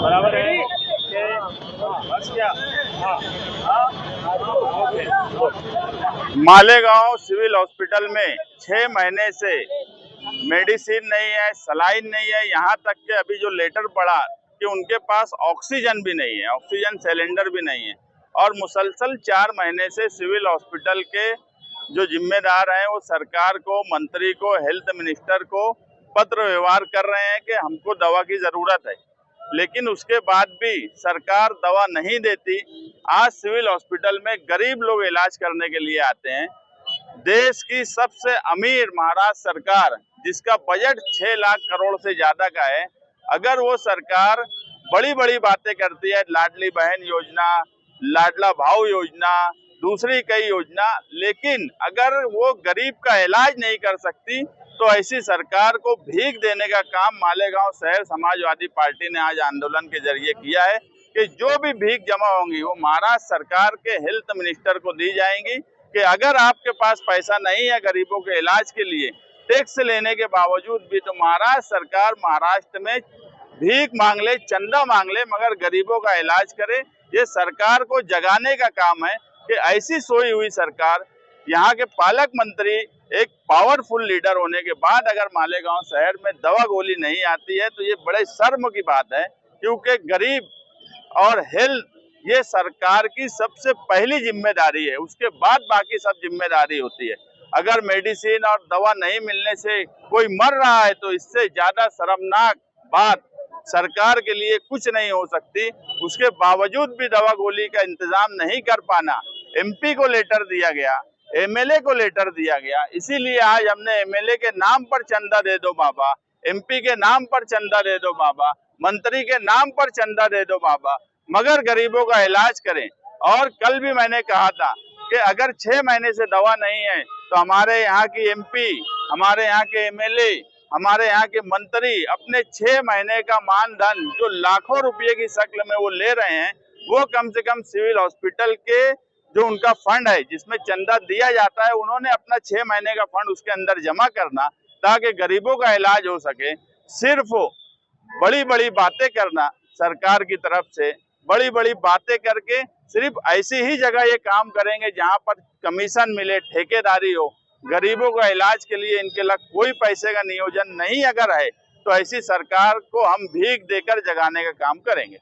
बराबर है कि बस क्या। हाँ मालेगांव सिविल हॉस्पिटल में 6 महीने से मेडिसिन नहीं है, सलाइन नहीं है, यहाँ तक कि अभी जो लेटर पड़ा कि उनके पास ऑक्सीजन भी नहीं है, ऑक्सीजन सिलेंडर भी नहीं है। और मुसलसल 4 महीने से सिविल हॉस्पिटल के जो जिम्मेदार हैं वो सरकार को, मंत्री को, हेल्थ मिनिस्टर को पत्र व्यवहार कर रहे हैं कि हमको दवा की जरूरत है, लेकिन उसके बाद भी सरकार दवा नहीं देती। आज सिविल हॉस्पिटल में गरीब लोग इलाज करने के लिए आते हैं। देश की सबसे अमीर महाराष्ट्र सरकार, जिसका बजट 6 लाख करोड़ से ज्यादा का है, अगर वो सरकार बड़ी बड़ी बातें करती है, लाडली बहन योजना, लाडला भाऊ योजना, दूसरी कई योजना, लेकिन अगर वो गरीब का इलाज नहीं कर सकती तो ऐसी सरकार को भीख देने का काम मालेगांव शहर समाजवादी पार्टी ने आज आंदोलन के जरिए किया है कि जो भी भीख जमा होंगी वो महाराष्ट्र सरकार के हेल्थ मिनिस्टर को दी जाएंगी कि अगर आपके पास पैसा नहीं है गरीबों के इलाज के लिए, टैक्स लेने के बावजूद भी, तो महाराष्ट्र सरकार महाराष्ट्र में भीख मांग ले, चंदा मांग ले, मगर गरीबों का इलाज करे। ये सरकार को जगाने का काम है कि ऐसी सोई हुई सरकार, यहाँ के पालक मंत्री एक पावरफुल लीडर होने के बाद अगर मालेगांव शहर में दवा गोली नहीं आती है तो ये बड़े शर्म की बात है, क्योंकि गरीब और हेल्थ ये सरकार की सबसे पहली जिम्मेदारी है, उसके बाद बाकी सब जिम्मेदारी होती है। अगर मेडिसिन और दवा नहीं मिलने से कोई मर रहा है तो इससे ज्यादा शर्मनाक बात सरकार के लिए कुछ नहीं हो सकती। उसके बावजूद भी दवा गोली का इंतजाम नहीं कर पाना, एमपी को लेटर दिया गया, एमएलए को लेटर दिया गया, इसीलिए आज हमने एमएलए के नाम पर चंदा दे दो बाबा, एमपी के नाम पर चंदा दे दो बाबा, मंत्री के नाम पर चंदा दे दो बाबा, मगर गरीबों का इलाज करें। और कल भी मैंने कहा था कि अगर 6 महीने से दवा नहीं है तो हमारे यहाँ की एमपी, हमारे यहाँ के एमएलए, हमारे यहाँ के मंत्री अपने 6 महीने का मानधन जो लाखों रुपए की शक्ल में वो ले रहे हैं, वो कम से कम सिविल हॉस्पिटल के जो उनका फंड है जिसमें चंदा दिया जाता है, उन्होंने अपना 6 महीने का फंड उसके अंदर जमा करना ताकि गरीबों का इलाज हो सके। सिर्फ बड़ी बड़ी बातें करना सरकार की तरफ से, बड़ी बड़ी बातें करके सिर्फ ऐसी ही जगह ये काम करेंगे जहां पर कमीशन मिले, ठेकेदारी हो, गरीबों का इलाज के लिए इनके लिए कोई पैसे का नियोजन नहीं अगर है तो ऐसी सरकार को हम भीख देकर जगाने का काम करेंगे।